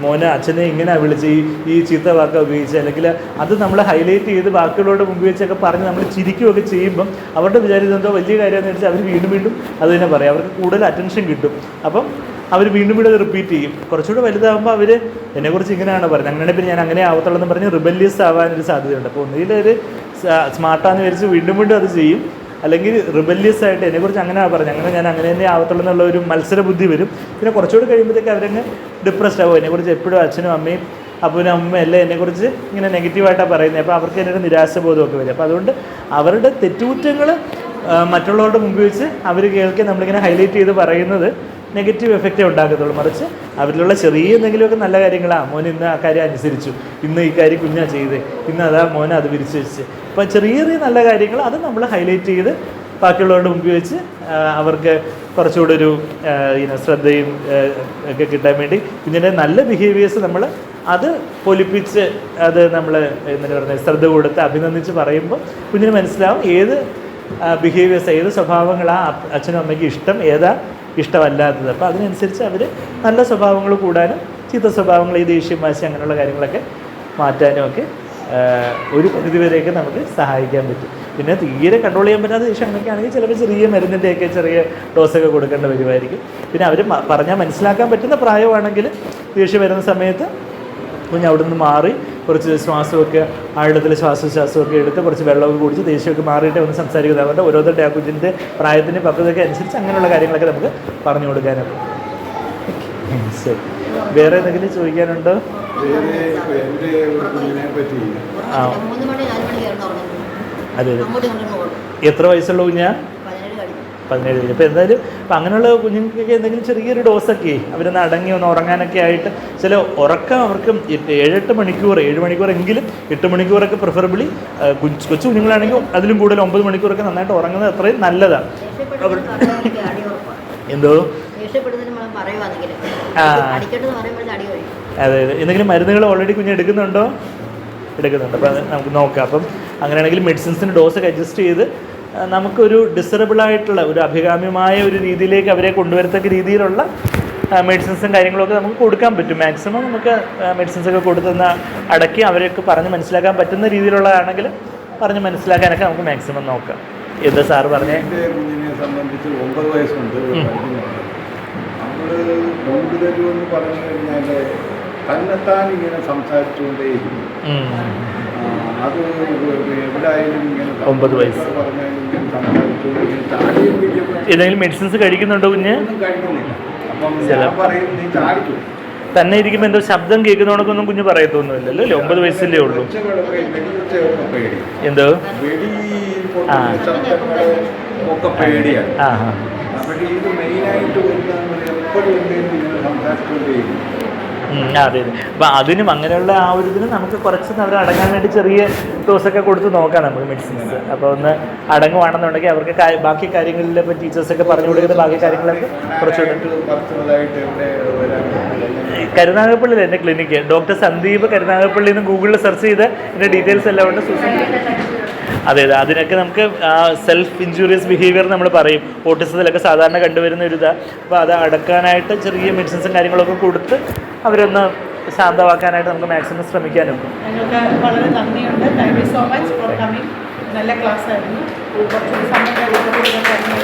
മോനെ അച്ഛനെ ഇങ്ങനെ വിളിച്ച് ഈ ചീത്ത വാക്ക ഉപയോഗിച്ച്, അല്ലെങ്കിൽ അത് നമ്മൾ ഹൈലൈറ്റ് ചെയ്ത് ബാക്കിയുള്ളവരുടെ മുമ്പിൽ വെച്ചൊക്കെ പറഞ്ഞ് നമ്മൾ ചിരിക്കുകയൊക്കെ ചെയ്യുമ്പം അവരുടെ വിചാരം എന്തോ വലിയ കാര്യമാണെന്ന് വെച്ചാൽ അവർ വീണ്ടും അത് തന്നെ പറയും, അവർക്ക് കൂടുതൽ അറ്റൻഷൻ കിട്ടും. അപ്പം അവർ വീണ്ടും അത് റിപ്പീറ്റ് ചെയ്യും. കുറച്ചുകൂടെ വലുതാകുമ്പോൾ അവർ എന്നെക്കുറിച്ച് ഇങ്ങനെയാണ് പറഞ്ഞത്, അങ്ങനെ പിന്നെ ഞാൻ അങ്ങനെ ആവത്തുള്ളൂ എന്ന് പറഞ്ഞ് റിബല്യസ് ആവാനൊരു സാധ്യതയുണ്ട്. അപ്പോൾ ഒന്നുകിൽ ഒരു സ്മാർട്ടാന്ന് വിചാരിച്ച് വീണ്ടും അത് ചെയ്യും, അല്ലെങ്കിൽ റിബല്യസ് ആയിട്ട് എന്നെക്കുറിച്ച് അങ്ങനെയാണ് പറഞ്ഞത്, ഞാൻ അങ്ങനെ തന്നെ ആവത്തുള്ളൂ എന്നുള്ള ഒരു മത്സര ബുദ്ധി വരും. പിന്നെ കുറച്ചുകൂടെ കഴിയുമ്പോഴത്തേക്ക് അവരങ്ങ് ഡിപ്രസ്ഡ് ആവും, എന്നെക്കുറിച്ച് എപ്പോഴും അച്ഛനും അമ്മയും അപ്പനും അമ്മയും എല്ലാം എന്നെക്കുറിച്ച് ഇങ്ങനെ നെഗറ്റീവായിട്ടാണ് പറയുന്നത്, അപ്പോൾ അവർക്ക് തന്നെ ഒരു നിരാശബോധമൊക്കെ വരും. അപ്പോൾ അതുകൊണ്ട് അവരുടെ തെറ്റുകുറ്റങ്ങൾ മറ്റുള്ളവരുടെ മുമ്പിൽ വെച്ച് അവർ കേൾക്കെ നമ്മളിങ്ങനെ ഹൈലൈറ്റ് ചെയ്ത് പറയുന്നത് നെഗറ്റീവ് എഫക്റ്റേ ഉണ്ടാക്കത്തുള്ളൂ. മറിച്ച് അവരിലുള്ള ചെറിയ എന്തെങ്കിലുമൊക്കെ നല്ല കാര്യങ്ങളാണ്, മോൻ ഇന്ന് ആ കാര്യം അനുസരിച്ചു, ഇന്ന് ഈ കാര്യം കുഞ്ഞാ ചെയ്ത്, ഇന്ന് അതാ മോനെ അത് വിരിച്ചു വെച്ച്, അപ്പോൾ ചെറിയ നല്ല കാര്യങ്ങൾ അത് നമ്മൾ ഹൈലൈറ്റ് ചെയ്ത് ബാക്കിയുള്ളവരുടെ മുമ്പിൽ വെച്ച് അവർക്ക് കുറച്ചുകൂടെ ഒരു ശ്രദ്ധയും ഒക്കെ കിട്ടാൻ വേണ്ടി കുഞ്ഞിൻ്റെ നല്ല ബിഹേവിയേഴ്സ് നമ്മൾ അത് പൊലിപ്പിച്ച് അത് നമ്മൾ എന്താണ് പറയുന്നത് ശ്രദ്ധ കൊടുത്ത് അഭിനന്ദിച്ച് പറയുമ്പോൾ കുഞ്ഞിന് മനസ്സിലാവും ഏത് ബിഹേവിയേഴ്സ്, ഏത് സ്വഭാവങ്ങളാണ് അച്ഛനും അമ്മയ്ക്ക് ഇഷ്ടം, ഏതാ ഇഷ്ടമല്ലാത്തത്. അപ്പോൾ അതിനനുസരിച്ച് അവർ നല്ല സ്വഭാവങ്ങൾ കൂടാനും ചീത്ത സ്വഭാവങ്ങൾ, ഈ ദേഷ്യം വാശി അങ്ങനെയുള്ള കാര്യങ്ങളൊക്കെ മാറ്റാനും ഒക്കെ ഒരു പരിധിവരെയൊക്കെ നമുക്ക് സഹായിക്കാൻ പറ്റും. പിന്നെ തീരെ കൺട്രോൾ ചെയ്യാൻ പറ്റാത്ത ദേഷ്യം അങ്ങനെയൊക്കെ ആണെങ്കിൽ ചിലപ്പോൾ ചെറിയ മരുന്നിൻ്റെയൊക്കെ ചെറിയ ഡോസൊക്കെ കൊടുക്കേണ്ട വരുമായിരിക്കും. പിന്നെ അവർ പറഞ്ഞാൽ മനസ്സിലാക്കാൻ പറ്റുന്ന പ്രായമാണെങ്കിൽ ദേഷ്യം വരുന്ന സമയത്ത് കുഞ്ഞ് അവിടെ നിന്ന് മാറി കുറച്ച് ശ്വാസമൊക്കെ ആഴത്തിൽ ശ്വാസമൊക്കെ എടുത്ത് കുറച്ച് വെള്ളമൊക്കെ കുടിച്ച് ദേഷ്യമൊക്കെ മാറിയിട്ട് ഒന്ന് സംസാരിക്കുന്നത്. അവരുടെ ഓരോരുത്തരുടെ ആ കുഞ്ഞിൻ്റെ പ്രായത്തിൻ്റെ പക്വതയൊക്കെ അനുസരിച്ച് അങ്ങനെയുള്ള കാര്യങ്ങളൊക്കെ നമുക്ക് പറഞ്ഞു കൊടുക്കാനൊക്കെ. ശരി, വേറെ എന്തെങ്കിലും ചോദിക്കാനുണ്ടോ? ആ അതെ, എത്ര വയസ്സുള്ള കുഞ്ഞാ? 17. ഇപ്പോൾ എന്തായാലും ഇപ്പം അങ്ങനെയുള്ള കുഞ്ഞുങ്ങൾക്കൊക്കെ എന്തെങ്കിലും ചെറിയൊരു ഡോസൊക്കെ അവരൊന്ന് അടങ്ങി ഒന്ന് ഉറങ്ങാനൊക്കെ ആയിട്ട്, ചില ഉറക്കം അവർക്ക് 7-8 മണിക്കൂർ 7 മണിക്കൂറെങ്കിലും 8 മണിക്കൂറൊക്കെ പ്രിഫറബിളി കൊച്ചു കുഞ്ഞുങ്ങളാണെങ്കിൽ അതിലും കൂടുതൽ 9 മണിക്കൂറൊക്കെ നന്നായിട്ട് ഉറങ്ങുന്നത് അത്രയും നല്ലതാണ്. എന്തോ അതെ, എന്തെങ്കിലും മരുന്നുകൾ ഓൾറെഡി കുഞ്ഞ് എടുക്കുന്നുണ്ടോ? എടുക്കുന്നുണ്ട്. അപ്പോൾ അത് നമുക്ക് നോക്കാം. അപ്പം അങ്ങനെയാണെങ്കിൽ മെഡിസിൻസിൻ്റെ ഡോസൊക്കെ അഡ്ജസ്റ്റ് ചെയ്ത് നമുക്കൊരു ഡിസറബിളായിട്ടുള്ള ഒരു അഭികാമ്യമായ ഒരു രീതിയിലേക്ക് അവരെ കൊണ്ടുവരത്തക്ക രീതിയിലുള്ള മെഡിസിൻസും കാര്യങ്ങളൊക്കെ നമുക്ക് കൊടുക്കാൻ പറ്റും. മാക്സിമം നമുക്ക് മെഡിസിൻസൊക്കെ കൊടുത്തുന്ന അടക്കി അവരെയൊക്കെ പറഞ്ഞ് മനസ്സിലാക്കാൻ പറ്റുന്ന രീതിയിലുള്ളതാണെങ്കിൽ പറഞ്ഞ് മനസ്സിലാക്കാനൊക്കെ നമുക്ക് മാക്സിമം നോക്കാം. എന്താ സാറ് പറഞ്ഞേ? കുഞ്ഞിനെ സംബന്ധിച്ച് 9 വയസ്സുണ്ട്. നമ്മൾ കൊണ്ടുതരുമെന്ന് പറഞ്ഞു കഴിഞ്ഞാൽ തന്നെത്താൻ ഇങ്ങനെ സംസാരിച്ചുകൊണ്ടേയിരിക്കും. അത് എവിടെയായാലും ഇങ്ങനെ 9 വയസ്സ് പറഞ്ഞാലും ഇങ്ങനെ സംസാരിച്ചുകൊണ്ട് ഏതെങ്കിലും മെഡിസിൻസ് കഴിക്കുന്നുണ്ടോ കുഞ്ഞ്? ഒന്നും കഴിക്കുന്നില്ല. അപ്പം ഞാൻ പറയും നീ ചാടിച്ചു തന്നെ ഇരിക്കുമ്പോൾ എന്തോ ശബ്ദം കേൾക്കുന്നതുകൊണ്ടൊന്നും കുഞ്ഞ് പറയത്തൊന്നുമില്ലല്ലോ. 9 വയസ്സല്ലേ ഉള്ളൂ. എന്തോ ഒക്കെ പേടിയാണ്. അവിടെ ഇത് മെയിനായിട്ട് വരുന്നതെന്ന് എപ്പോഴും ഇങ്ങനെ സംസാരിച്ചുകൊണ്ടേയിരിക്കും. അതെ അതെ. അപ്പം അതിനും അങ്ങനെയുള്ള ആ ഒരു ഇതിന് നമുക്ക് കുറച്ച് അവർ അടങ്ങാൻ വേണ്ടി ചെറിയ ഡോസൊക്കെ കൊടുത്ത് നോക്കാം നമുക്ക് മെഡിസിൻസ്. അപ്പോൾ ഒന്ന് അടങ്ങുവാണെന്നുണ്ടെങ്കിൽ അവർക്ക് ബാക്കി കാര്യങ്ങളിൽ ഇപ്പോൾ ടീച്ചേഴ്സൊക്കെ പറഞ്ഞു കൊടുക്കുന്ന ബാക്കി കാര്യങ്ങളൊക്കെ കുറച്ചുകൂടെ. കരുനാഗപ്പള്ളിയിൽ എൻ്റെ ക്ലിനിക്ക് ഡോക്ടർ സന്ദീപ് കരുനാഗപ്പള്ളിയിൽ നിന്ന് ഗൂഗിളിൽ സെർച്ച് ചെയ്ത് എൻ്റെ ഡീറ്റെയിൽസ് എല്ലാം ഉണ്ട്. അതെ അതെ, അതിനൊക്കെ നമുക്ക് സെൽഫ് ഇൻജൂറിയസ് ബിഹേവിയർ നമ്മൾ പറയും. ഓട്ടിസത്തിലൊക്കെ സാധാരണ കണ്ടുവരുന്ന ഒരു ഇതാണ്. അപ്പോൾ അത് അടക്കാനായിട്ട് ചെറിയ മെഡിസിൻസും കാര്യങ്ങളൊക്കെ കൊടുത്ത് അവരൊന്ന് ശാന്തമാക്കാനായിട്ട് നമുക്ക് മാക്സിമം ശ്രമിക്കാനും. നിങ്ങൾക്ക് വളരെ നന്ദിയുണ്ട്. Thank you so much for coming. നല്ല ക്ലാസ് ആയിരുന്നു. കുറച്ചുകൂടി സമയം